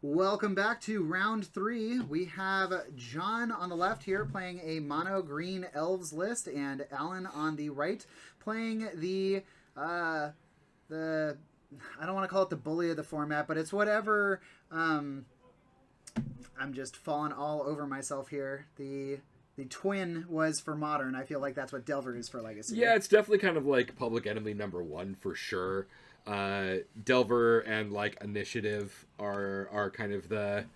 Welcome back to round 3. We have John on the left here playing a mono green elves list, and Alan on the right playing the I don't want to call it the bully of the format, but it's whatever. I'm just falling all over myself here. The twin was for modern. I feel like that's what Delver is for legacy. Yeah, it's definitely kind of like Public Enemy #1 for sure. Delver and like Initiative are kind of the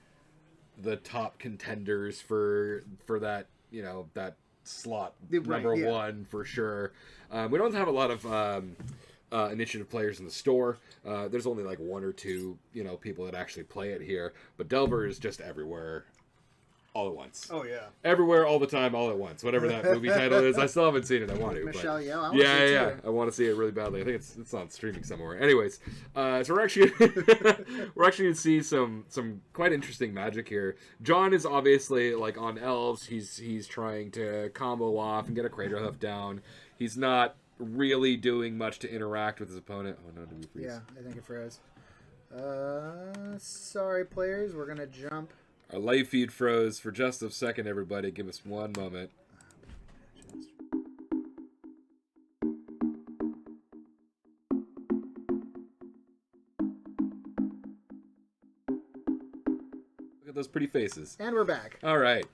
top contenders for that, that slot #1 for sure. We don't have a lot of Initiative players in the store. There's only like one or two people that actually play it here, but Delver is just everywhere all at once. Oh yeah, everywhere, all the time, all at once. Whatever that movie title is, I still haven't seen it. I want to. Michelle but... Yeoh. I want to see it really badly. I think it's on streaming somewhere. Anyways, so we're actually we're actually gonna see some quite interesting magic here. John is obviously like on elves. He's trying to combo off and get a crater hoof down. He's not really doing much to interact with his opponent. Oh no, did we freeze? Yeah, I think it froze. Sorry, players. We're gonna jump. Our live feed froze for just a second, everybody. Give us one moment. Look at those pretty faces. And we're back. All right.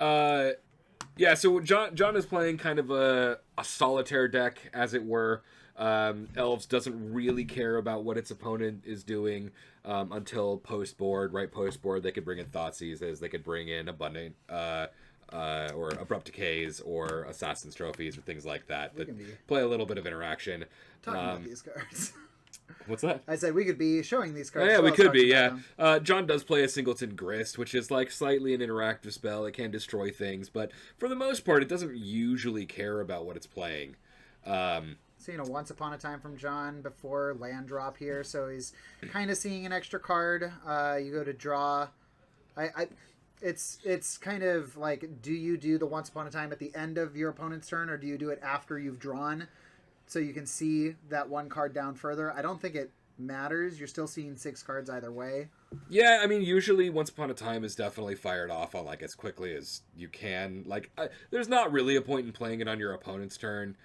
Yeah, so John is playing kind of a solitaire deck, as it were. Elves doesn't really care about what its opponent is doing until post-board. Right post-board, they could bring in Thoughtseizes, they could bring in Abundant or Abrupt Decays or Assassin's Trophies or things like that play a little bit of interaction. Talking about these cards. What's that? I said we could be showing these cards. Yeah, we could be, yeah. John does play a Singleton Grist, which is like slightly an interactive spell. It can destroy things, but for the most part, it doesn't usually care about what it's playing. So, Once Upon a Time from John before land drop here, so he's kind of seeing an extra card. You go to draw. It's kind of like, do you do the Once Upon a Time at the end of your opponent's turn, or do you do it after you've drawn, so you can see that one card down further? I don't think it matters. You're still seeing 6 cards either way. Yeah, I mean, usually Once Upon a Time is definitely fired off on like as quickly as you can. Like, there's not really a point in playing it on your opponent's turn.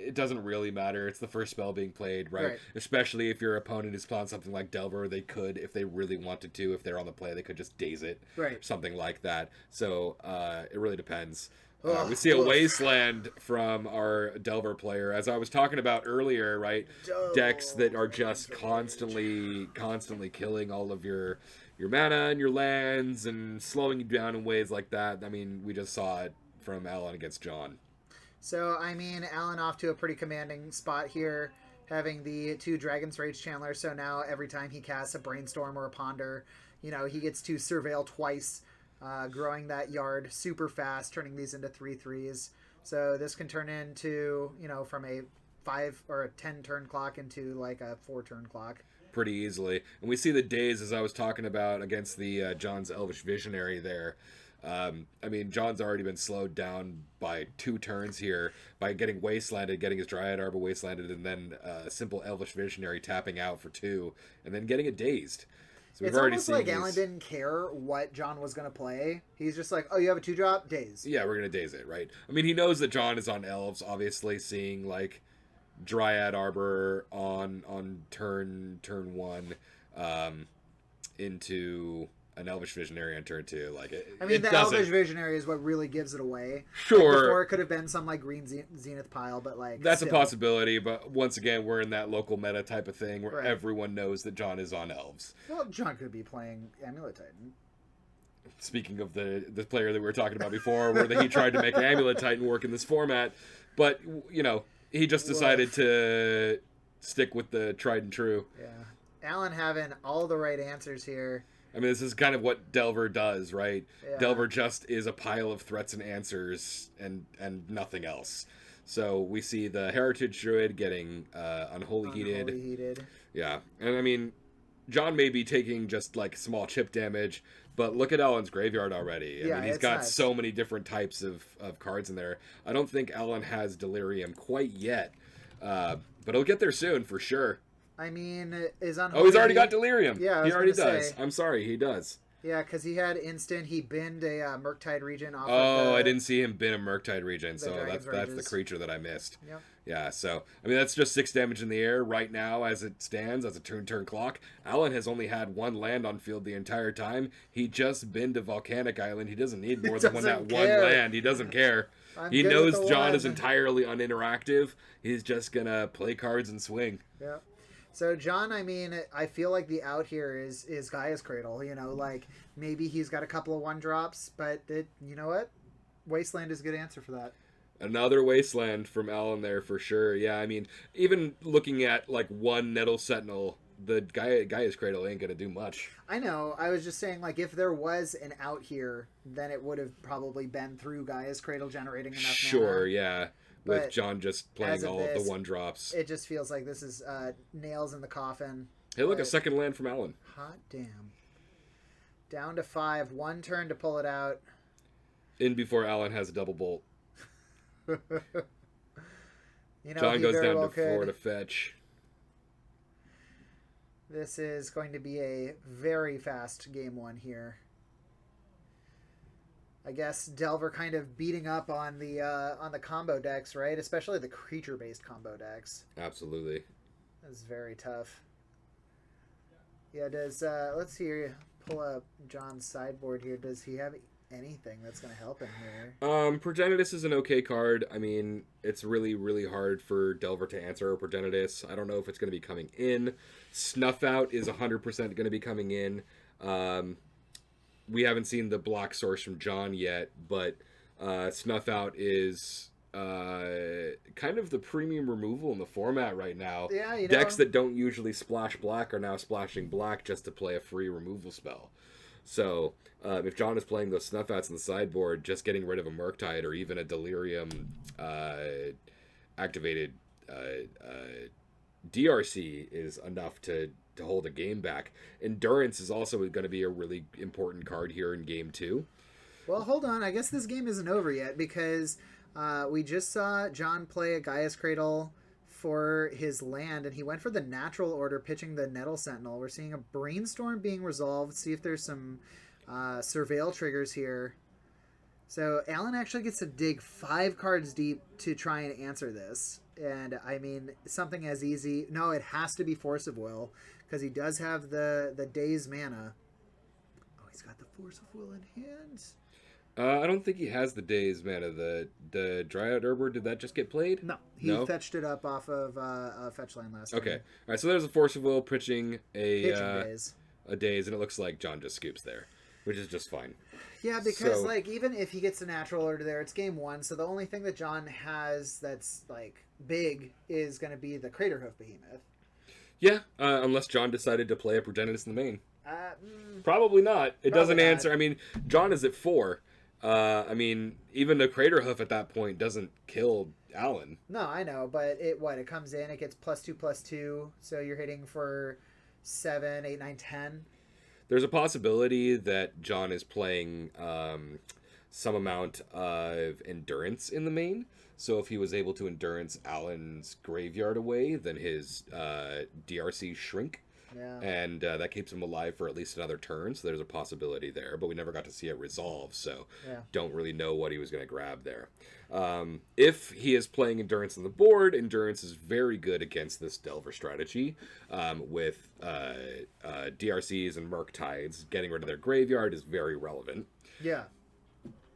It doesn't really matter. It's the first spell being played, right? Especially if your opponent is playing something like Delver, they could, if they really wanted to, if they're on the play, they could just daze it, right? Something like that. So it really depends. We see a Wasteland from our Delver player, as I was talking about earlier, right? Decks that are just constantly killing all of your mana and your lands and slowing you down in ways like that. I mean, we just saw it from Alan against John. So, I mean, Alan off to a pretty commanding spot here, having the 2 Dragon's Rage Channelers. So now every time he casts a Brainstorm or a Ponder, he gets to Surveil twice, growing that yard super fast, turning these into 3/3s. So this can turn into, from a 5 or a 10 turn clock into like a 4 turn clock. Pretty easily. And we see the days, as I was talking about, against the John's Elvish Visionary there. I mean, John's already been slowed down by 2 turns here by getting Wastelanded, getting his Dryad Arbor Wastelanded, and then a simple Elvish Visionary tapping out for 2, and then getting it dazed. So it's almost like Alan didn't care what John was going to play. He's just like, oh, you have a 2-drop? Daze. Yeah, we're going to daze it, right? I mean, he knows that John is on Elves, obviously seeing, like, Dryad Arbor on turn 1 into an Elvish Visionary on turn 2. Like, the Elvish Visionary is what really gives it away. Sure. Like before, it could have been some like green Zenith pile, but like that's still a possibility. But once again, we're in that local meta type of thing where everyone knows that John is on Elves. Well, John could be playing Amulet Titan. Speaking of the player that we were talking about before, where he tried to make Amulet Titan work in this format, but he just decided to stick with the tried and true. Yeah, Alan having all the right answers here. I mean, this is kind of what Delver does, right? Yeah. Delver just is a pile of threats and answers and nothing else. So we see the Heritage Druid getting Unholy Heated. Yeah, and I mean, John may be taking just like small chip damage, but look at Alan's graveyard already. I mean, he's got so many different types of cards in there. I don't think Alan has Delirium quite yet, but he'll get there soon for sure. I mean, is on. Oh, he's already got Delirium. Yeah, he already does. Say. I'm sorry, he does. Yeah, because he had instant. He binned a Murktide Regen off. Oh, I didn't see him bin a Murktide Regen, so that's Rages. the creature that I missed. Yep. Yeah, so I mean that's just 6 damage in the air right now as it stands as a turn clock. Alan has only had 1 land on field the entire time. He just binned a Volcanic Island. He doesn't need more than one land. He doesn't care. He knows John is entirely uninteractive. He's just gonna play cards and swing. Yeah. So John, I mean, I feel like the out here is Gaia's Cradle. You know, like maybe he's got a couple of 1-drops, but you know what? Wasteland is a good answer for that. Another Wasteland from Alan there for sure. Yeah, I mean, even looking at like 1 Nettle Sentinel, the Gaia's Cradle ain't gonna do much. I know. I was just saying, like, if there was an out here, then it would have probably been through Gaia's Cradle generating enough Sure, mana. yeah. With John just playing all of the 1-drops. It just feels like this is nails in the coffin. Hey, look, a second land from Alan. Hot damn. Down to 5. 1 turn to pull it out. In before Alan has a double bolt. You know, John goes down to 4 to fetch. This is going to be a very fast game 1 here. I guess Delver kind of beating up on the combo decks, right? Especially the creature-based combo decks. Absolutely. That's very tough. Yeah, does let's see, pull up John's sideboard here. Does he have anything that's going to help him here? Progenitus is an okay card. I mean, it's really, really hard for Delver to answer Progenitus. I don't know if it's going to be coming in. Snuff Out is 100% going to be coming in. We haven't seen the block source from John yet, but Snuff Out is kind of the premium removal in the format right now. Yeah, you know. Decks that don't usually splash black are now splashing black just to play a free removal spell. So if John is playing those Snuff Outs in the sideboard, just getting rid of a Murktide or even a Delirium activated DRC is enough to hold a game back. Endurance is also going to be a really important card here in game 2. Well, hold on. I guess this game isn't over yet because we just saw John play a Gaia's Cradle for his land, and he went for the natural order, pitching the Nettle Sentinel. We're seeing a Brainstorm being resolved. See if there's some Surveil triggers here. So Alan actually gets to dig 5 cards deep to try and answer this. And, I mean, something as easy... No, it has to be Force of Will, because he does have the Daze mana. Oh, he's got the Force of Will in hand. I don't think he has the Daze mana. The Dryad Herber, did that just get played? No, he fetched it up off of a fetch line last Okay. turn. All right, so there's a Force of Will pitching Daze. a Daze, and it looks like John just scoops there, which is just fine. Yeah, because, like, even if he gets a natural order there, it's game 1, so the only thing that John has that's, like, big is going to be the Craterhoof Behemoth. Yeah, unless John decided to play a Progenitus in the main. Probably not. It doesn't answer. I mean, John is at 4. I mean, even the Craterhoof at that point doesn't kill Alan. No, I know, but it comes in, it gets +2/+2, so you're hitting for 7, 8, 9, 10. There's a possibility that John is playing some amount of Endurance in the main. So if he was able to Endurance Alan's graveyard away, then his DRC shrink. Yeah. And that keeps him alive for at least another turn. So there's a possibility there. But we never got to see it resolve. So don't really know what he was going to grab there. If he is playing Endurance on the board, Endurance is very good against this Delver strategy. With DRCs and Murktides, getting rid of their graveyard is very relevant. Yeah.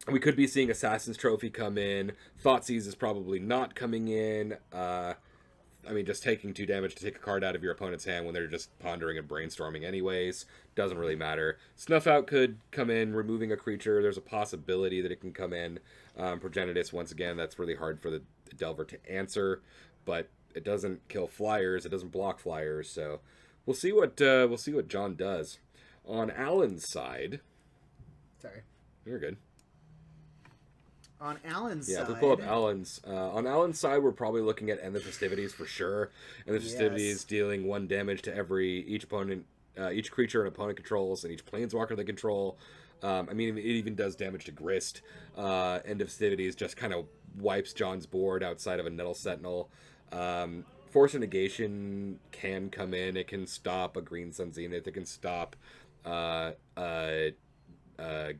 We could be seeing Assassin's Trophy come in. Thoughtseize is probably not coming in. I mean, just taking 2 damage to take a card out of your opponent's hand when they're just pondering and brainstorming anyways. Doesn't really matter. Snuff Out could come in, removing a creature. There's a possibility that it can come in. Progenitus, once again, that's really hard for the Delver to answer. But it doesn't kill flyers. It doesn't block flyers. So we'll see what John does. On Alan's side... Sorry. You're good. On Alan's side... Yeah, if we pull up Alan's... on Alan's side, we're probably looking at End the Festivities for sure. End the Festivities dealing 1 damage to each opponent, each creature an opponent controls, and each planeswalker they control. I mean, it even does damage to Grist. End of Festivities just kind of wipes John's board outside of a Nettle Sentinel. Force of Negation can come in. It can stop a Green Sun Zenith. It can stop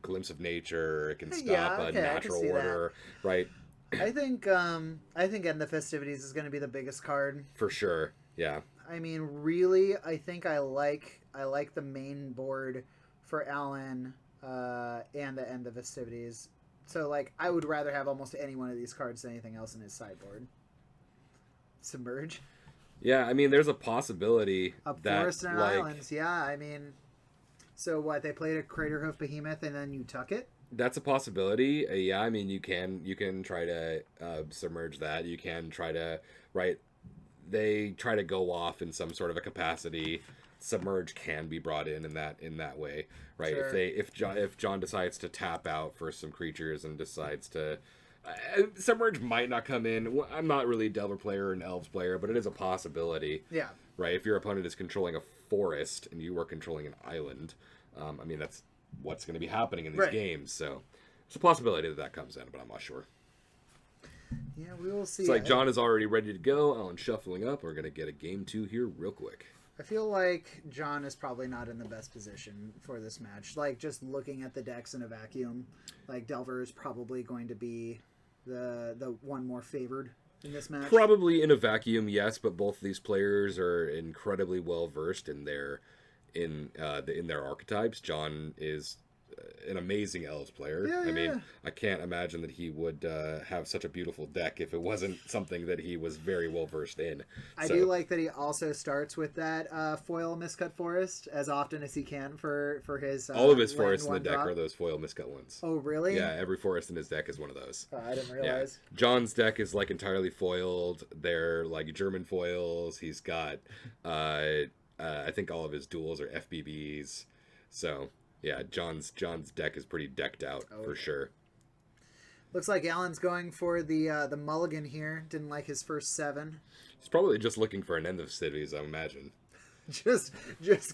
Glimpse of Nature. It can stop a Natural Order, right? I think End the Festivities is going to be the biggest card for sure. Yeah. I mean, really, I think I like the main board for Alan and the End the Festivities. So like, I would rather have almost any one of these cards than anything else in his sideboard. Submerge. Yeah, I mean, there's a possibility that Forest and Islands. Yeah, I mean, so what? They played a Craterhoof Behemoth and then you tuck it. That's a possibility. Yeah, I mean, you can try to submerge that. You can try to They try to go off in some sort of a capacity. Submerge can be brought in that way, right? Sure. If John decides to tap out for some creatures and decides to. Submerge might not come in. I'm not really a Delver player or an Elves player, but it is a possibility. Yeah. Right? If your opponent is controlling a forest and you are controlling an island, I mean, that's what's going to be happening in these games. So it's a possibility that comes in, but I'm not sure. Yeah, we will see. It's like John is already ready to go. Alan's shuffling up. We're going to get a game 2 here real quick. I feel like John is probably not in the best position for this match. Like, just looking at the decks in a vacuum, like, Delver is probably going to be the one more favored in this match. Probably in a vacuum, yes, but both of these players are incredibly well versed in their archetypes. John is an amazing Elves player. Yeah, I mean, I can't imagine that he would have such a beautiful deck if it wasn't something that he was very well versed in. I do like that he also starts with that foil Miscut Forest as often as he can for his all of his forests in the deck drop. are those foil Miscut ones. Oh, really? Yeah, every forest in his deck is one of those. Oh, I didn't realize. Yeah. John's deck is like entirely foiled. They're like German foils. He's got I think all of his duels are FBBs. So yeah, John's deck is pretty decked out for sure. Looks like Alan's going for the mulligan here. Didn't like his first 7. He's probably just looking for an End of Cities, I imagine. just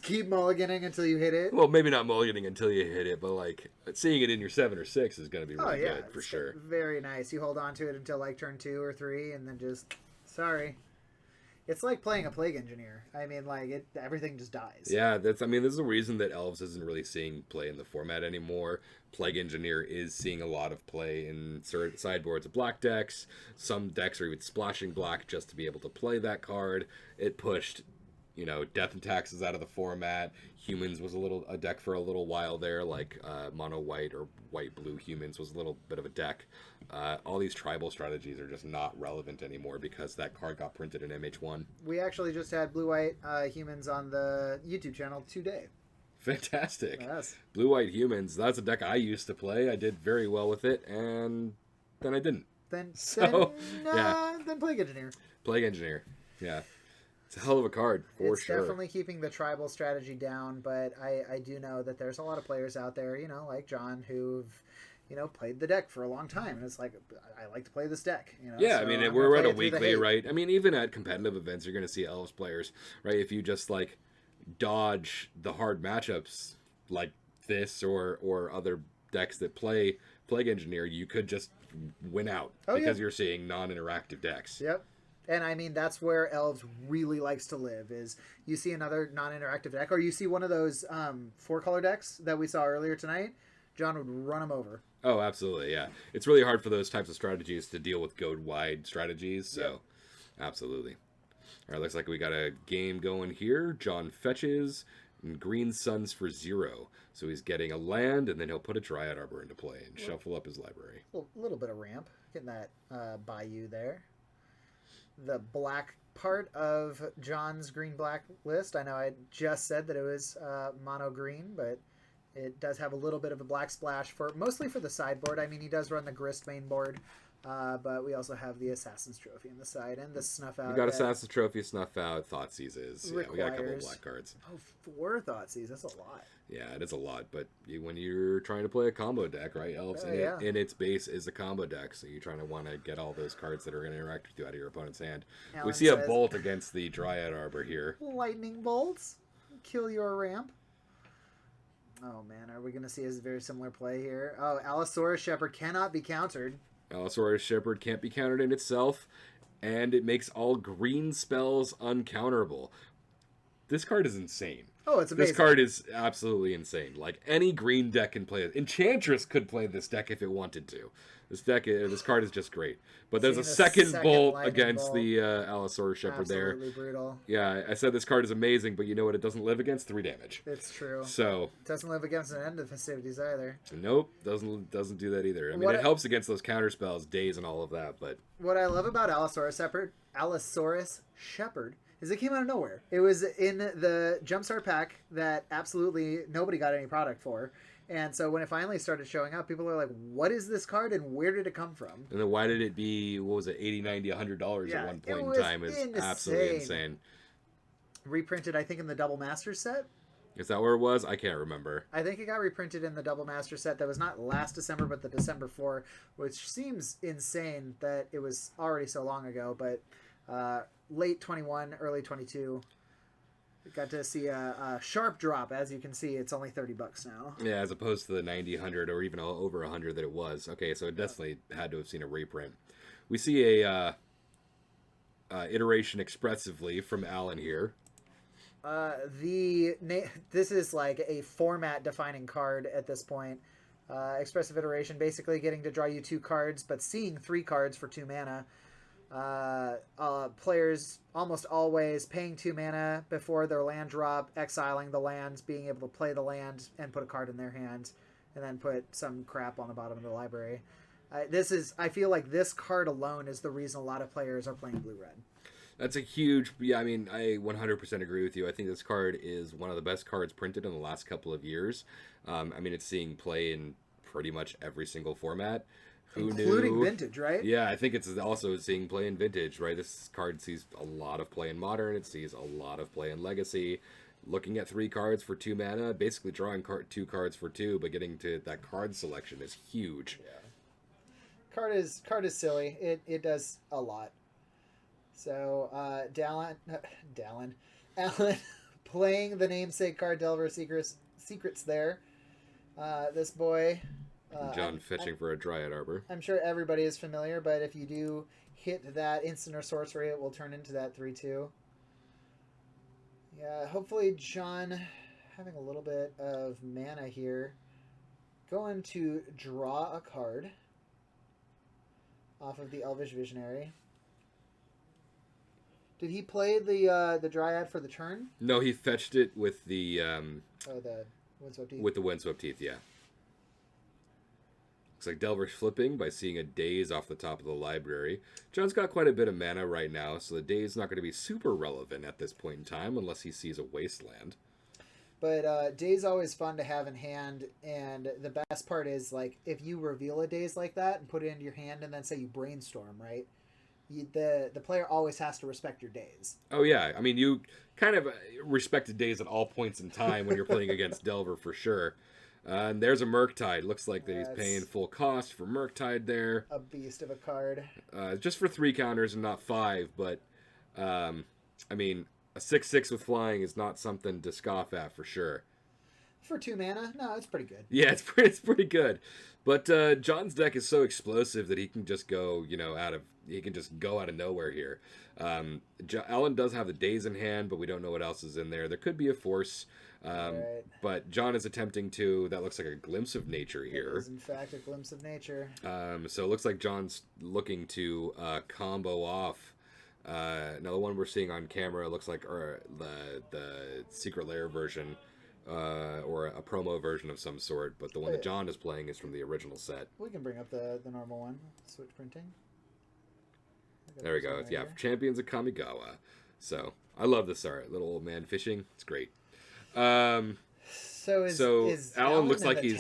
keep mulliganing until you hit it. Well, maybe not mulliganing until you hit it, but like seeing it in your 7 or 6 is going to be really good for sure. Very nice. You hold on to it until like turn 2 or 3, and then just sorry. It's like playing a Plague Engineer. I mean, like, everything just dies. Yeah, there's a reason that Elves isn't really seeing play in the format anymore. Plague Engineer is seeing a lot of play in sideboards of black decks. Some decks are even splashing black just to be able to play that card. It pushed, Death and Taxes out of the format. Humans was a deck for a little while there, like mono white or white blue Humans was a little bit of a deck. All these tribal strategies are just not relevant anymore because that card got printed in MH1. We actually just had blue white Humans on the YouTube channel today. Fantastic. Yes. Blue white Humans, that's a deck I used to play. I did very well with it, and then I didn't. Then Plague Engineer. Plague Engineer, yeah. It's a hell of a card, for sure. It's definitely keeping the tribal strategy down, but I do know that there's a lot of players out there, like John, who've, played the deck for a long time. And it's like, I like to play this deck. Yeah, so I mean, we're at a weekly, right? I mean, even at competitive events, you're going to see Elves players, right? If you just, dodge the hard matchups like this or other decks that play Plague Engineer, you could just win out because you're seeing non-interactive decks. Yep. And I mean, that's where Elves really likes to live, is you see another non-interactive deck, or you see one of those 4-color decks that we saw earlier tonight, John would run them over. Oh, absolutely, yeah. It's really hard for those types of strategies to deal with goad-wide strategies, so absolutely. All right, looks like we got a game going here. John fetches, and Green Suns for 0. So he's getting a land, and then he'll put a Dryad Arbor into play and shuffle up his library. A little bit of ramp, getting that Bayou there. The black part of John's green-black list. I know I just said that it was mono green, but it does have a little bit of a black splash mostly for the sideboard. I mean, he does run the Grist main board, but we also have the Assassin's Trophy on the side and the Snuff Out. We got Assassin's Trophy, Snuff Out, Thoughtseizes. Yeah, we got a couple of black cards. Oh, 4 Thoughtseizes. That's a lot. Yeah, it is a lot, but when you're trying to play a combo deck, right? Elves in its base is a combo deck, so you're trying to want to get all those cards that are going to interact with you out of your opponent's hand. Alan we see a bolt against the Dryad Arbor here. Lightning bolts, kill your ramp. Oh man, are we going to see a very similar play here? Oh, Allosaurus Shepherd cannot be countered. Allosaurus Shepherd can't be countered in itself. and it makes all green spells uncounterable. This card is insane. Oh, it's amazing. This card is absolutely insane. Like, any green deck can play it. Enchantress could play this deck if it wanted to. This card is just great. But there's a second bolt against bolt. the Allosaurus Shepherd there. Absolutely brutal. Yeah, I said this card is amazing, but you know what it doesn't live against? 3 damage. It's true. So it doesn't live against an end of festivities either. Nope, doesn't do that either. I mean, it helps against those counter spells, days, and all of that. But what I love about Allosaurus Shepherd is it came out of nowhere. It was in the Jumpstart pack that absolutely nobody got any product for. And so when it finally started showing up, people are like, what is this card and where did it come from? And then why did it be, what was it, $80, $90, $100 at one point in time? It's absolutely insane. Reprinted, I think, in the Double Master set. Is that where it was? I can't remember. I think it got reprinted in the Double Master set that was not last December, but the December 4, which seems insane that it was already so long ago. But late 21, early 22, we got to see a sharp drop. As you can see, it's only $30 now. Yeah, as opposed to the 90, 100, or even over 100 that it was. Okay, so it definitely had to have seen a reprint. We see a iteration expressively from Alan here. This is like a format defining card at this point. Expressive iteration, basically getting to draw you 2 cards, but seeing 3 cards for 2 mana. Players almost always paying 2 mana before their land drop, exiling the lands, being able to play the land and put a card in their hand, and then put some crap on the bottom of the library. I feel like this card alone is the reason a lot of players are playing blue-red. That's a huge... Yeah, I mean, I 100% agree with you. I think this card is one of the best cards printed in the last couple of years. I mean, it's seeing play in pretty much every single format. Including Vintage, right? Yeah, I think it's also seeing play in Vintage, right? This card sees a lot of play in Modern. It sees a lot of play in Legacy. Looking at 3 cards for 2 mana, basically drawing 2 cards for 2, but getting to that card selection is huge. Yeah. Card is silly. It does a lot. So, Alan playing the namesake card Delver Secrets there. This boy... John fetching for a Dryad Arbor. I'm sure everybody is familiar, but if you do hit that instant or sorcery, it will turn into that 3/2. Yeah, hopefully John having a little bit of mana here. Going to draw a card off of the Elvish Visionary. Did he play the Dryad for the turn? No, he fetched it with the the Windswept Teeth. With the Windswept Teeth, yeah. Looks like Delver's flipping by seeing a Daze off the top of the library. John's got quite a bit of mana right now, so the Daze is not going to be super relevant at this point in time unless he sees a Wasteland. But Daze always fun to have in hand, and the best part is, like, if you reveal a Daze like that and put it into your hand and then say you brainstorm, right? The player always has to respect your Daze. Oh, yeah. I mean, you kind of respect a Daze at all points in time when you're playing against Delver, for sure. And there's a Murktide. Looks like that he's paying full cost for Murktide there. A beast of a card. Just for 3 counters and not 5, but, I mean, a 6/6 with flying is not something to scoff at, for sure. For 2 mana? No, it's pretty good. Yeah, it's pretty good. But John's deck is so explosive that he can just go, out of nowhere here. Alan does have the Daze in hand, but we don't know what else is in there. There could be a Force. Right. But John is attempting to... That looks like a Glimpse of Nature here. It is, in fact, a Glimpse of Nature. So it looks like John's looking to combo off. Now, the one we're seeing on camera looks like the Secret Lair version, or a promo version of some sort, but the one that John is playing is from the original set. We can bring up the normal one. Switch printing. There we go. Right, yeah, Champions of Kamigawa. So, I love this art. Little old man fishing. It's great. So is Alan looks like he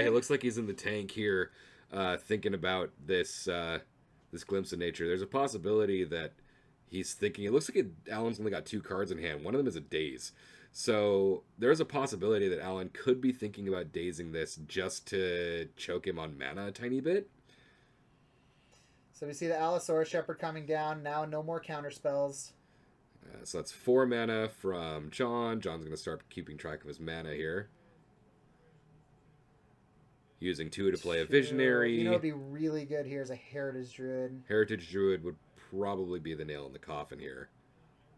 looks like he's in the tank here, thinking about this Glimpse of Nature. There's a possibility that he's thinking. It looks like Alan's only got 2 cards in hand. One of them is a Daze. So there's a possibility that Alan could be thinking about dazing this just to choke him on mana a tiny bit. So we see the Allosaurus Shepherd coming down. Now no more counter spells. So that's 4 mana from John. John's going to start keeping track of his mana here. Using 2 to play a Visionary. You know what would be really good here is a Heritage Druid. Heritage Druid would probably be the nail in the coffin here.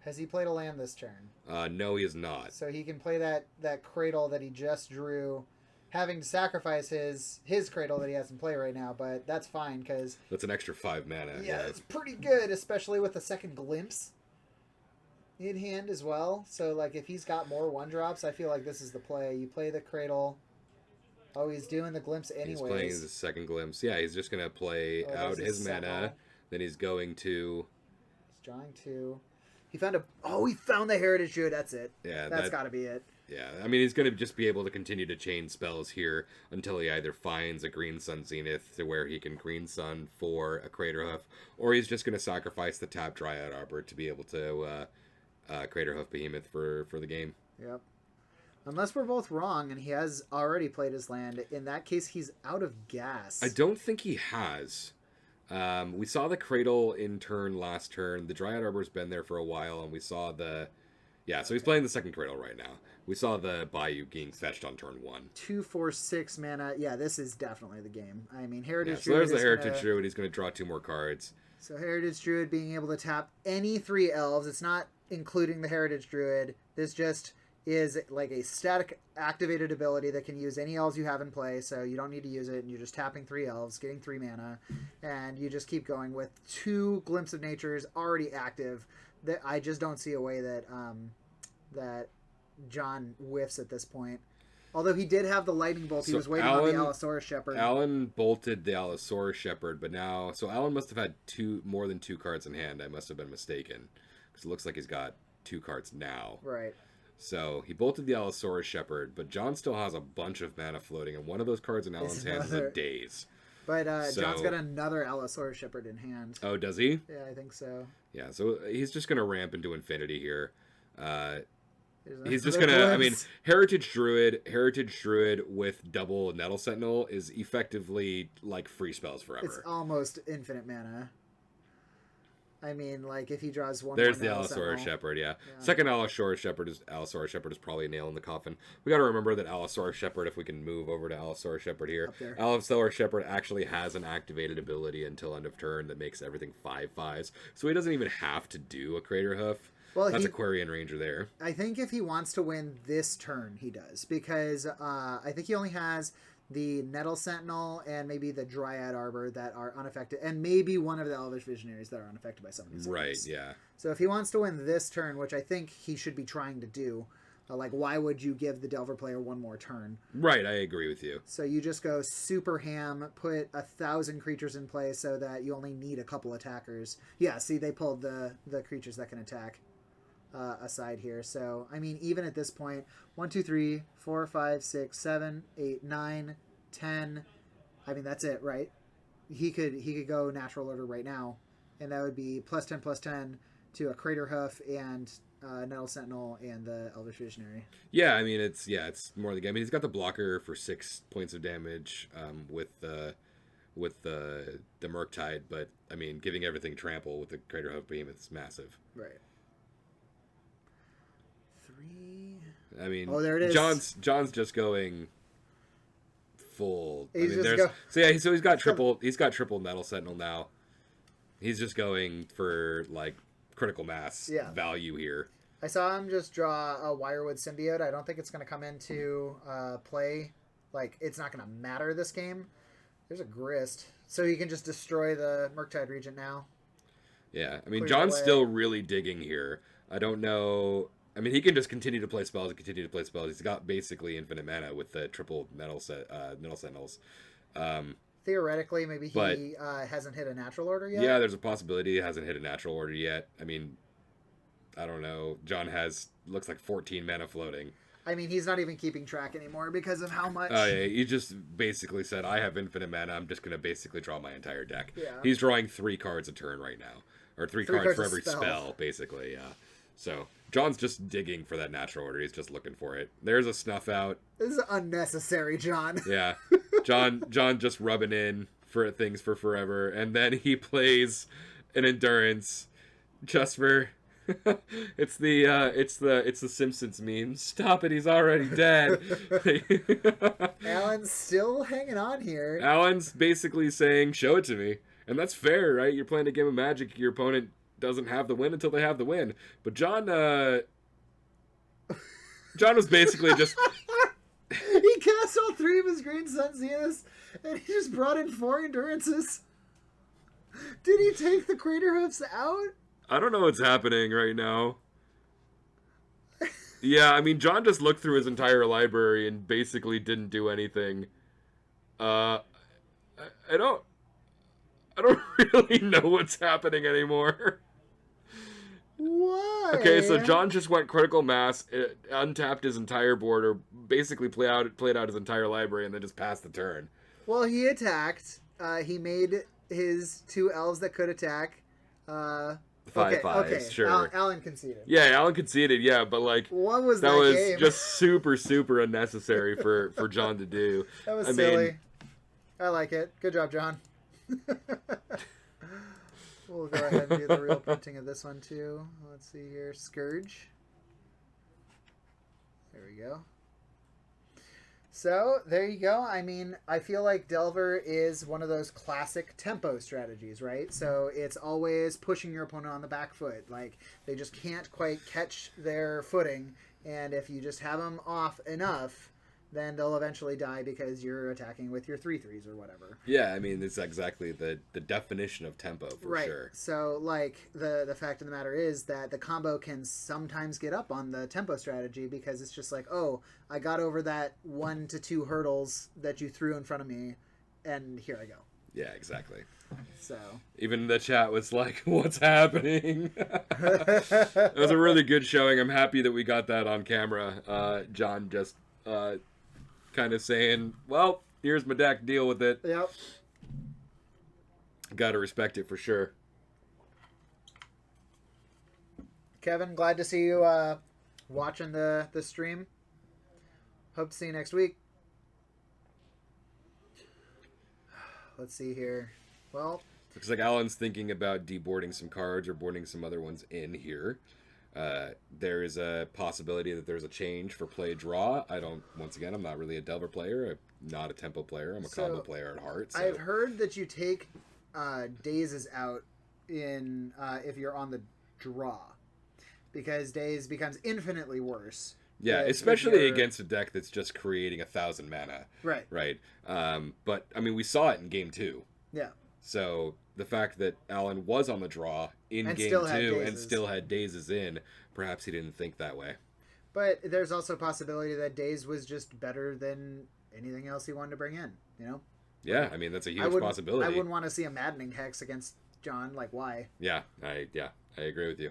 Has he played a land this turn? No, he is not. So he can play that cradle that he just drew, having to sacrifice his cradle that he has in play right now, but that's fine because That's an extra 5 mana. yeah, it's pretty good, especially with the second glimpse in hand as well. So like if he's got more 1-drops, I feel like this is the play. You play the cradle. Oh, he's doing the glimpse anyways. He's playing the second glimpse. Yeah, he's just gonna play out his mana. Sentinel. Then he's going to. He's drawing 2. He found he found the Heritage Druid. That's it. Yeah, that's got to be it. Yeah, I mean, he's going to just be able to continue to chain spells here until he either finds a Green Sun Zenith to where he can Green Sun for a Craterhoof, or he's just going to sacrifice the tap Dryad Arbor to be able to Craterhoof Behemoth for the game. Yep. Unless we're both wrong and he has already played his land. In that case, he's out of gas. I don't think he has. We saw the Cradle in last turn. The Dryad Arbor's been there for a while, and we saw the... Yeah, so he's playing the second Cradle right now. We saw the Bayou getting fetched on turn 1. 2, 4, 6 mana. Yeah, this is definitely the game. I mean, Heritage so Druid. There's the Heritage Druid. He's going to draw 2 more cards. So Heritage Druid being able to tap any 3 elves. It's not including the Heritage Druid. This just is like a static activated ability that can use any elves you have in play, so you don't need to use it, and you're just tapping 3 elves, getting 3 mana, and you just keep going with 2 Glimpse of Natures already active. That I just don't see a way that that John whiffs at this point. Although he did have the Lightning Bolt, he was waiting on the Allosaurus Shepherd. Alan bolted the Allosaurus Shepherd, but now... So Alan must have had more than 2 cards in hand. I must have been mistaken, because it looks like he's got 2 cards now. Right. So he bolted the Allosaurus Shepherd, but John still has a bunch of mana floating, and one of those cards in Alan's hand is a Daze. But John's got another Allosaurus Shepherd in hand. Oh, does he? Yeah, I think so. Yeah, so he's just going to ramp into infinity here. He's just another going to... I glimpse. mean, Heritage Druid with double Nettle Sentinel is effectively like free spells forever. It's almost infinite mana. I mean, like, if he draws one There's more the Nettle Allosaurus Sentinel. Shepherd, yeah. Second Allosaurus Shepherd is probably a nail in the coffin. We got to remember that Allosaurus Shepherd, if we can move over to Allosaurus Shepherd here, Allosaurus Shepherd actually has an activated ability until end of turn that makes everything 5/5s. So he doesn't even have to do a Craterhoof. Well, That's Aquarian Ranger there. I think if he wants to win this turn, he does. Because I think he only has the Nettle Sentinel and maybe the Dryad Arbor that are unaffected, and maybe one of the Elvish Visionaries that are unaffected by some of these Right, items. yeah. So if he wants to win this turn, which I think he should be trying to do, like, why would you give the Delver player one more turn? Right, I agree with you. So you just go super ham, put 1,000 creatures in play so that you only need a couple attackers. Yeah, see, they pulled the creatures that can attack aside here. So, I mean, even at this point, 1, 2, 3, 4, 5, 6, 7, 8, 9, 10. I mean, that's it, right? He could go natural order right now, and that would be +10/+10 to a Craterhoof and Nettle Sentinel and the Elvish Visionary. Yeah, I mean, it's more the game. I mean, he's got the blocker for 6 points of damage with the Murktide, but I mean, giving everything trample with the Craterhoof Behemoth is massive. Right. 3. I mean, oh, there it is. John's just going full. He's I mean, just so he's got triple Nettle Sentinel now. He's just going for like critical mass value here. I saw him just draw a Wirewood Symbiote. I don't think it's going to come into play. Like, it's not going to matter this game. There's a Grist. So you can just destroy the Murktide Regent now. Yeah, I mean, Clear John's away. still really digging here. I don't know... I mean, he can just continue to play spells and continue to play spells. He's got basically infinite mana with the triple Nettle Sentinels. Theoretically, maybe he hasn't hit a natural order yet. Yeah, there's a possibility he hasn't hit a natural order yet. I mean, I don't know. John looks like 14 mana floating. I mean, he's not even keeping track anymore because of how much... Oh, yeah, he just basically said, I have infinite mana. I'm just going to basically draw my entire deck. Yeah. He's drawing 3 cards a turn right now. Or 3 cards for every spell, basically, yeah. So, John's just digging for that natural order. He's just looking for it. There's a Snuff Out. This is unnecessary, John. Yeah. John just rubbing in for things for forever. And then he plays an Endurance just for... it's the Simpsons meme. Stop it, he's already dead. Alan's still hanging on here. Alan's basically saying, show it to me. And that's fair, right? You're playing a game of Magic. Your opponent doesn't have the win until they have the win. But John was basically just... He cast all 3 of his Green Sun Zeniths, and he just brought in 4 Endurances. Did he take the Crater Hoofs out? I don't know what's happening right now. Yeah, I mean, John just looked through his entire library and basically didn't do anything. I don't really know what's happening anymore. Why? Okay, so John just went Critical Mass, untapped his entire board, or basically played out his entire library, and then just passed the turn. Well, he attacked. He made his 2 elves that could attack. 5/5s, okay. sure. Alan conceded. Yeah, Alan conceded, yeah, but like... What was that that was game? just super unnecessary for John to do. That was I silly. mean, I like it. Good job, John. We'll go ahead and do the real printing of this one, too. Let's see here. Scourge. There we go. So, there you go. I mean, I feel like Delver is one of those classic tempo strategies, right? So, it's always pushing your opponent on the back foot. Like, they just can't quite catch their footing. And if you just have them off enough, then they'll eventually die because you're attacking with your 3/3s or whatever. yeah, I mean, it's exactly the definition of tempo, for sure. So, like, the fact of the matter is that the combo can sometimes get up on the tempo strategy because it's just like, oh, I got over that 1 to 2 hurdles that you threw in front of me, and here I go. Yeah, exactly. So even the chat was like, what's happening? It was a really good showing. I'm happy that we got that on camera. John just kind of saying, well, here's my deck, deal with it. Yep. Gotta respect it for sure. Kevin, glad to see you watching the stream. Hope to see you next week. Let's see here. Well, looks like Alan's thinking about deboarding some cards or boarding some other ones in here. There is a possibility that there's a change for play draw. Once again, I'm not really a Delver player. I'm not a tempo player. I'm a combo player at heart. So. I've heard that you take Dazes out in if you're on the draw, because Daze becomes infinitely worse. Yeah, especially against a deck that's just creating 1,000 mana. Right. Right. But, I mean, we saw it in Game 2. Yeah. So, the fact that Alan was on the draw in Game 2 and still had Dazes in, perhaps he didn't think that way. But there's also a possibility that Daze was just better than anything else he wanted to bring in, you know? Yeah, I mean, that's a huge possibility. I wouldn't want to see a Maddening Hex against John. Like, why? Yeah, I agree with you.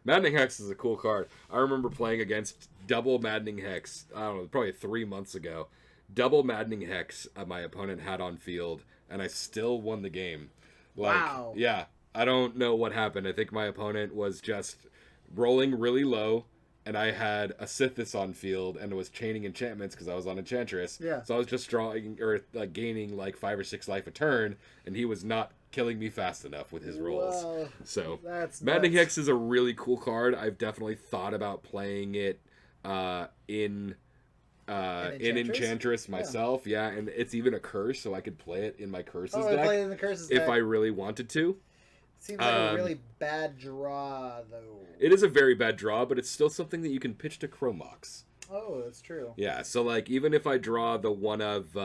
Maddening Hex is a cool card. I remember playing against double Maddening Hex, I don't know, probably 3 months ago. Double Maddening Hex my opponent had on field, and I still won the game. Like, wow. Yeah, I don't know what happened. I think my opponent was just rolling really low, and I had a Sithis on field, and was chaining enchantments because I was on Enchantress. Yeah. So I was just gaining like 5 or 6 life a turn, and he was not killing me fast enough with his rolls. Whoa. So That's Maddening Hex is a really cool card. I've definitely thought about playing it in Enchantress myself. Yeah, and it's even a curse, so I could play it in my curses deck. Play it in the curses if deck. I really wanted to. Seems like a really bad draw, though. It is a very bad draw, but it's still something that you can pitch to Chromox. Oh, that's true. Yeah, so like even if I draw the one of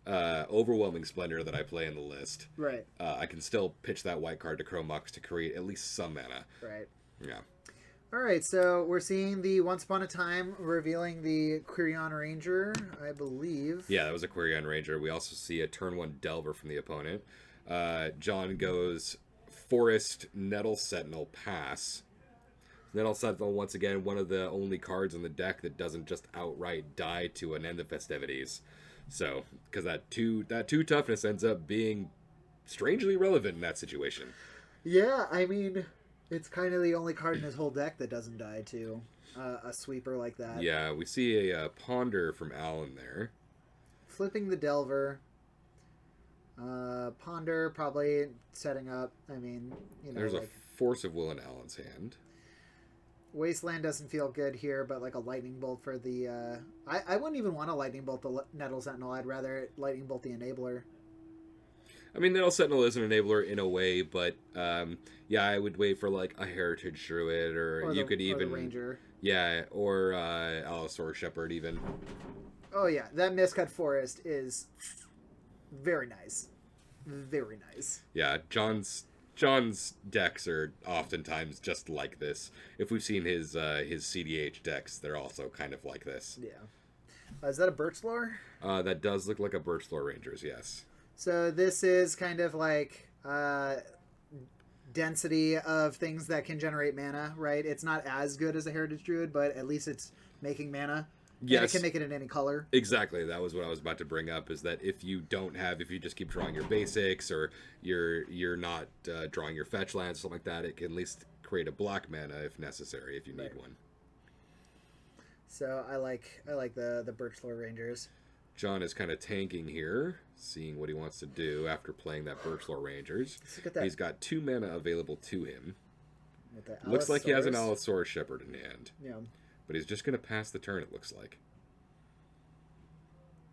Overwhelming Splendor that I play in the list, right? I can still pitch that white card to Chromox to create at least some mana. Right. Yeah. All right, so we're seeing the Once Upon a Time revealing the Quirion Ranger, I believe. Yeah, that was a Quirion Ranger. We also see a turn 1 Delver from the opponent. John goes Forest Nettle Sentinel Pass. Nettle Sentinel, once again, one of the only cards in the deck that doesn't just outright die to an End of Festivities. So, because that two toughness ends up being strangely relevant in that situation. Yeah, I mean, it's kind of the only card in his whole deck that doesn't die to a sweeper like that. Yeah, we see a Ponder from Alan there. Flipping the Delver. Ponder probably setting up. I mean, you know, there's a Force of Will in Alan's hand. Wasteland doesn't feel good here, but like a Lightning Bolt for the... I wouldn't even want a Lightning Bolt the Nettle Sentinel. I'd rather Lightning Bolt the Enabler. I mean, Nettle Sentinel is an enabler in a way, but yeah, I would wait for like a Heritage Druid, or you could or the even, Ranger. yeah, or Allosaur Shepherd even. Oh yeah, that Miscut Forest is very nice. Very nice. Yeah, John's decks are oftentimes just like this. If we've seen his CDH decks, they're also kind of like this. Yeah. Is that a Birch Lore? That does look like a Birch Lore Rangers, yes. So this is kind of like density of things that can generate mana, right? It's not as good as a Heritage Druid, but at least it's making mana. Yes. And it can make it in any color. Exactly. That was what I was about to bring up, is that if you just keep drawing your basics, or you're not drawing your fetch lands, something like that, it can at least create a black mana if necessary, if you need one. So I like the Birch Lore Rangers. John is kind of tanking here, seeing what he wants to do after playing that Birch Lore Rangers. He's got 2 mana available to him. Looks like he has an Allosaurus Shepherd in hand. Yeah. But he's just going to pass the turn, it looks like.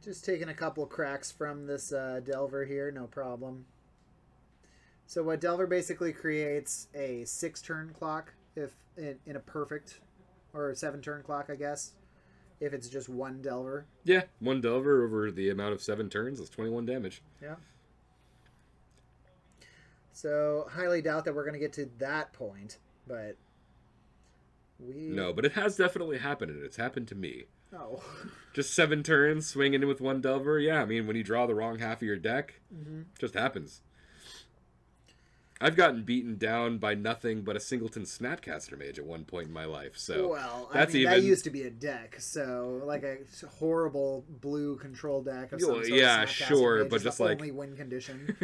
Just taking a couple cracks from this Delver here, no problem. So what Delver basically creates a 6-turn clock, if in a perfect, or a 7-turn clock, I guess, if it's just one Delver. Yeah, 1 Delver over the amount of 7 turns is 21 damage. Yeah. So highly doubt that we're going to get to that point, but No, but it has definitely happened, and it's happened to me. Oh. Just 7 turns, swinging in with 1 Delver. Yeah, I mean, when you draw the wrong half of your deck, just happens. I've gotten beaten down by nothing but a Singleton Snapcaster Mage at one point in my life. So well, I mean, that used to be a deck, so like a horrible blue control deck of some sort. Yeah, of sure, Mage but just like only win condition.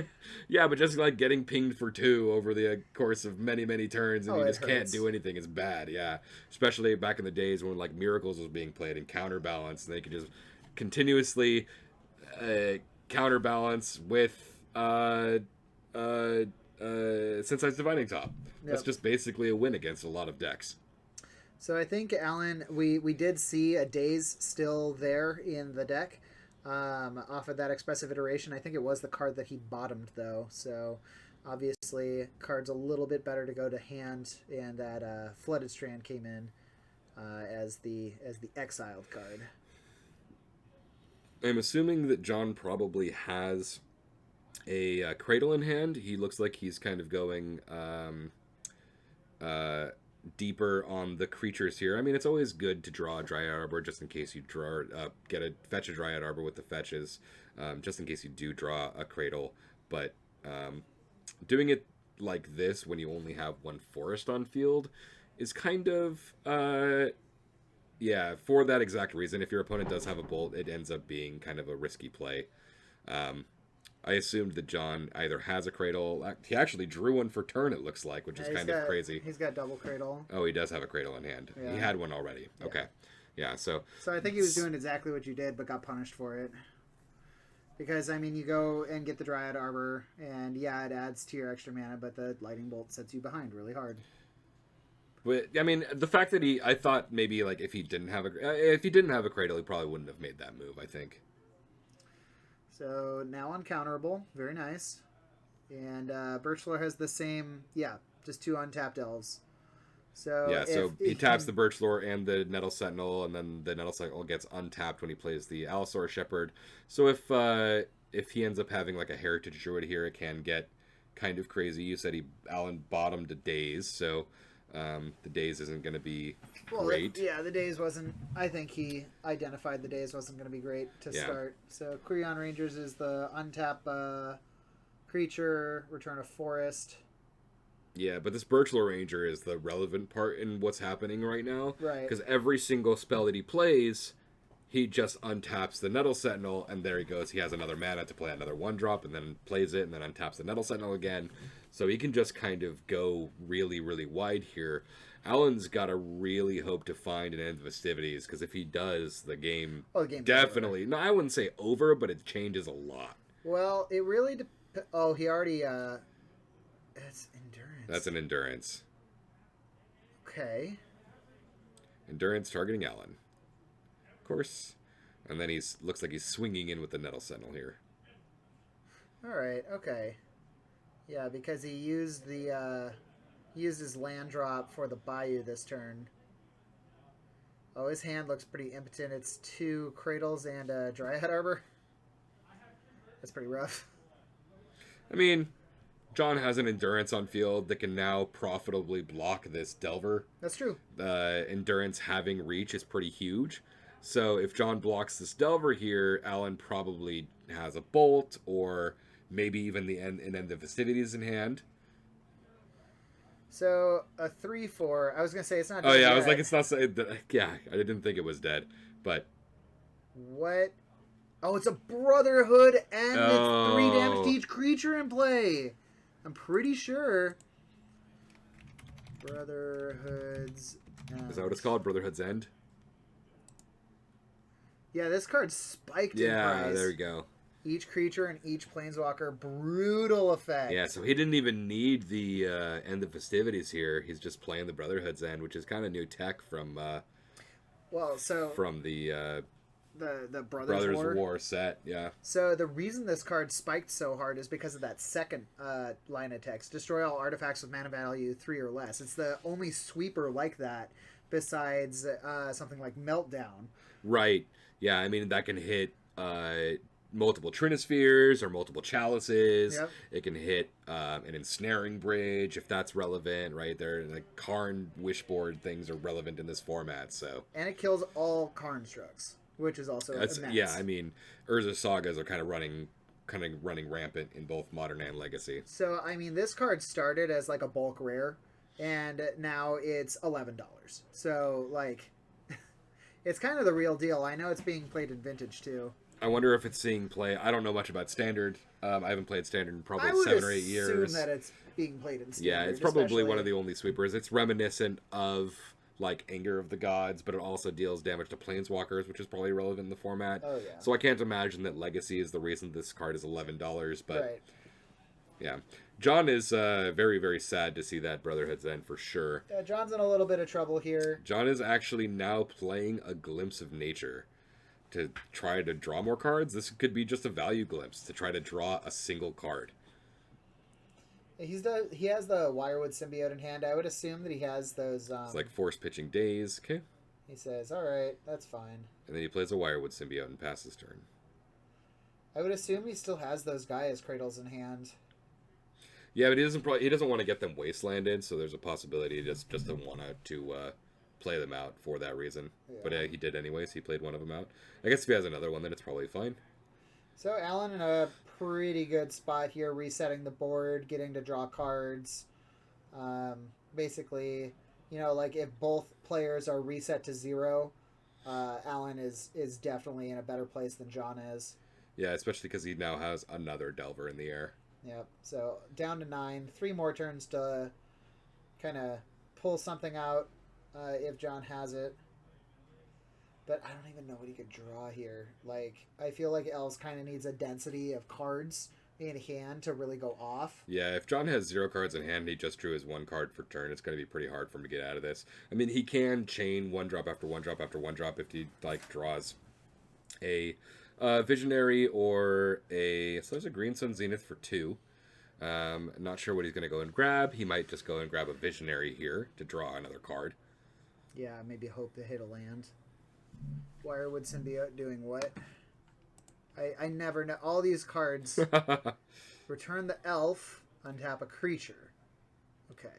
Yeah, but just like getting pinged for 2 over the course of many turns, and you just can't do anything is bad. Yeah, especially back in the days when like Miracles was being played in Counterbalance, and they could just continuously counterbalance with Sensei's Divining Top. That's just basically a win against a lot of decks. So I think, Alan, we did see a Daze still there in the deck off of that Expressive Iteration. I think it was the card that he bottomed, though. So obviously, card's a little bit better to go to hand, and that Flooded Strand came in as the exiled card. I'm assuming that John probably has a Cradle in hand. He looks like he's kind of going deeper on the creatures here. I mean, it's always good to draw a Dryad Arbor just in case you fetch a Dryad Arbor with the fetches, just in case you do draw a Cradle. But doing it like this when you only have 1 forest on field is kind of yeah, for that exact reason. If your opponent does have a Bolt, it ends up being kind of a risky play. I assumed that John either has a Cradle. He actually drew one for turn, it looks like, which is kind of crazy. He's got double Cradle. Oh, he does have a Cradle in hand. Yeah. He had one already. Yeah. Okay. Yeah, so I think he was doing exactly what you did, but got punished for it. Because, I mean, you go and get the Dryad Arbor, and yeah, it adds to your extra mana, but the Lightning Bolt sets you behind really hard. But, I mean, the fact that I thought maybe, like, if he didn't have a Cradle, he probably wouldn't have made that move, I think. So now uncounterable, very nice. And Birch Lore has the same, just 2 untapped elves. So yeah, so he taps the Birch Lore and the Nettle Sentinel, and then the Nettle Sentinel gets untapped when he plays the Allosaur Shepherd. So if he ends up having like a Heritage Druid here, it can get kind of crazy. You said Alan bottomed a Daze, so the Daze isn't going to be great. The Daze wasn't. I think he identified the Daze wasn't going to be great to start. So Creon Rangers is the untap creature, return a forest. Yeah, but this Birch Lore Ranger is the relevant part in what's happening right now. Right. Because every single spell that he plays, he just untaps the Nettle Sentinel, and there he goes. He has another mana to play another 1-drop, and then plays it, and then untaps the Nettle Sentinel again. So he can just kind of go really, really wide here. Alan's got to really hope to find an end to festivities, because if he does, the game definitely... Over. No, I wouldn't say over, but it changes a lot. Well, it really... he already... That's endurance. That's an endurance. Okay. Endurance targeting Alan. Of course. And then looks like he's swinging in with the Nettle Sentinel here. All right. Okay. Yeah, because he used used his land drop for the Bayou this turn. Oh, his hand looks pretty impotent. It's 2 Cradles and a Dryad Arbor. That's pretty rough. I mean, John has an Endurance on field that can now profitably block this Delver. That's true. Endurance having reach is pretty huge. So if John blocks this Delver here, Alan probably has a Bolt or maybe even an end of Festivities in hand. So a 3/4. I was gonna say it's not. Oh yeah, dead I was like, yet. it's not. Yeah, I didn't think it was dead, but What? Oh, it's a Brotherhood, and it's 3 damage to oh, each creature in play. I'm pretty sure. Brotherhood's. is that what it's called? Brotherhood's End. Yeah, this card spiked in Yeah, price. there we go. Each creature and each planeswalker, brutal effect. Yeah, so he didn't even need the end of Festivities here. He's just playing the Brotherhood's End, which is kind of new tech from the the Brothers War set. Yeah. So the reason this card spiked so hard is because of that second line of text: destroy all artifacts with mana value 3 or less. It's the only sweeper like that, besides something like Meltdown. Right. Yeah, I mean that can hit multiple Trinispheres or multiple Chalices. Yep. It can hit an Ensnaring Bridge if that's relevant, right? There, like Karn Wishboard things are relevant in this format, so. And it kills all Karnstrucks, which is also immense. Yeah, I mean, Urza Sagas are kind of running rampant in both Modern and Legacy. So I mean, this card started as like a bulk rare, and now it's $11. So like, it's kind of the real deal. I know it's being played in Vintage too. I wonder if it's seeing play. I don't know much about Standard. I haven't played Standard in probably I would 7 or 8 years. assume that it's being played in Standard. Yeah, it's probably especially... one of the only sweepers. It's reminiscent of like Anger of the Gods, but it also deals damage to Planeswalkers, which is probably relevant in the format. Oh yeah. So I can't imagine that Legacy is the reason this card is $11. But right. Yeah, John is very, very sad to see that Brotherhood's End for sure. John's in a little bit of trouble here. John is actually now playing a Glimpse of Nature to try to draw more cards. This could be just a value glimpse to try to draw a single card. He has the Wirewood Symbiote in hand. I would assume that he has those. It's like Force Pitching Days. Okay. He says, "All right, that's fine." And then he plays a Wirewood Symbiote and passes turn. I would assume he still has those Gaia's Cradles in hand. Yeah, but he doesn't want to get them wastelanded, so there's a possibility just to want to play them out for that reason. Yeah. But he did anyways. He played one of them out. I guess if he has another one, then it's probably fine. So Alan in a pretty good spot here, resetting the board, getting to draw cards. Basically, you know, like if both players are reset to 0, Alan is definitely in a better place than John is. Yeah, especially because he now has another Delver in the air. Yep. So down to 9, 3 more turns to kind of pull something out if John has it. But I don't even know what he could draw here. Like, I feel like Elves kind of needs a density of cards in hand to really go off. Yeah, if John has 0 cards in hand and he just drew his 1 card for turn, it's going to be pretty hard for him to get out of this. I mean, he can chain 1 drop after 1 drop after 1 drop if he, like, draws a Visionary or a... So there's a Green Sun Zenith for 2. Not sure what he's going to go and grab. He might just go and grab a Visionary here to draw another card. Yeah, maybe hope to hit a land. Wirewood Symbiote doing what? I never know. All these cards. Return the elf, untap a creature. Okay.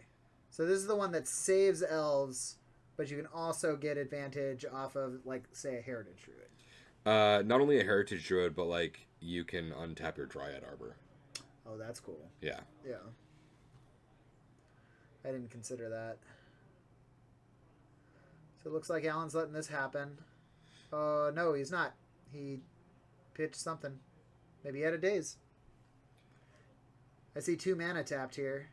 So this is the one that saves elves, but you can also get advantage off of, like, say, a Heritage Druid. Not only a Heritage Druid, but, like, you can untap your Dryad Arbor. Oh, that's cool. Yeah. Yeah. I didn't consider that. So it looks like Alan's letting this happen. No, he's not. He pitched something. Maybe he had a Daze. I see 2 mana tapped here.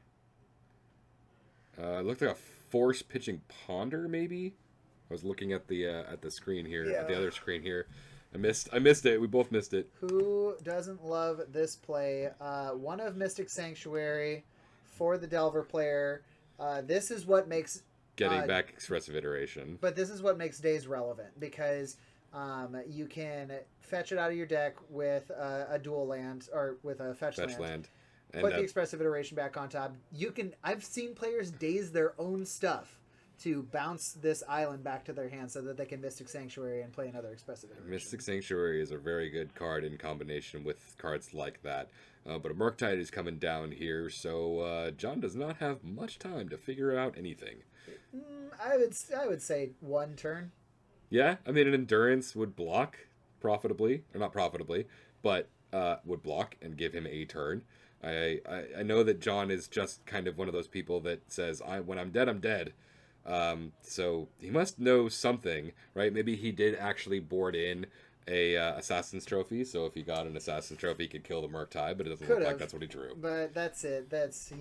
It looked like a Force Pitching Ponder, maybe? I was looking at the screen here, at the other screen here. I missed it. We both missed it. Who doesn't love this play? One of Mystic Sanctuary for the Delver player. This is what makes... Getting back Expressive Iteration. But this is what makes Daze relevant, because You can fetch it out of your deck with a dual land or with a fetch land. And Put the expressive iteration back on top. I've seen players daze their own stuff to bounce this island back to their hand so that they can Mystic Sanctuary and play another expressive iteration. Mystic Sanctuary is a very good card in combination with cards like that. But a Murktide is coming down here, so John does not have much time to figure out anything. I would say 1 turn. Yeah, I mean, an Endurance would block profitably, or not profitably, but would block and give him a turn. I know that John is just kind of one of those people that says, when I'm dead, I'm dead. So he must know something, right? Maybe he did actually board in a Assassin's Trophy, so if he got an Assassin's Trophy, he could kill the Murktide, but it doesn't look like that's what he drew. But that's it.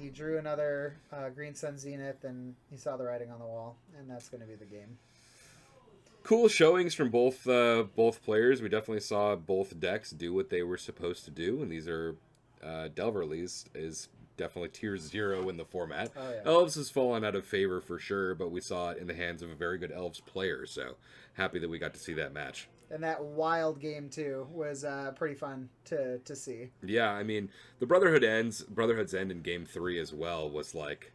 He drew another Green Sun Zenith, and he saw the writing on the wall, and that's going to be the game. Cool showings from both players. We definitely saw both decks do what they were supposed to do, and these are Delver, at least, is definitely tier 0 in the format. Oh, yeah. Elves has fallen out of favor for sure, but we saw it in the hands of a very good Elves player, so happy that we got to see that match. And that wild game, too, was pretty fun to see. Yeah, I mean, the Brotherhood's end in Game 3 as well was like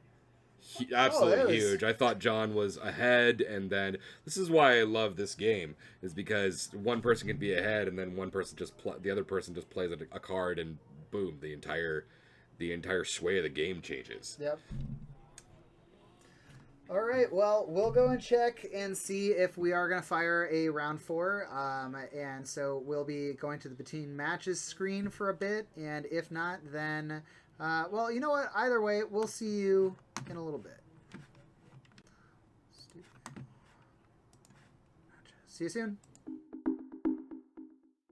absolutely huge. I thought John was ahead, and then this is why I love this game, is because one person can be ahead, and then the other person just plays a card, and boom, the entire sway of the game changes. Yep. All right, well, we'll go and check and see if we are going to fire a round 4. And so we'll be going to the between matches screen for a bit. And if not, then, well, you know what? Either way, we'll see you in a little bit. See you soon.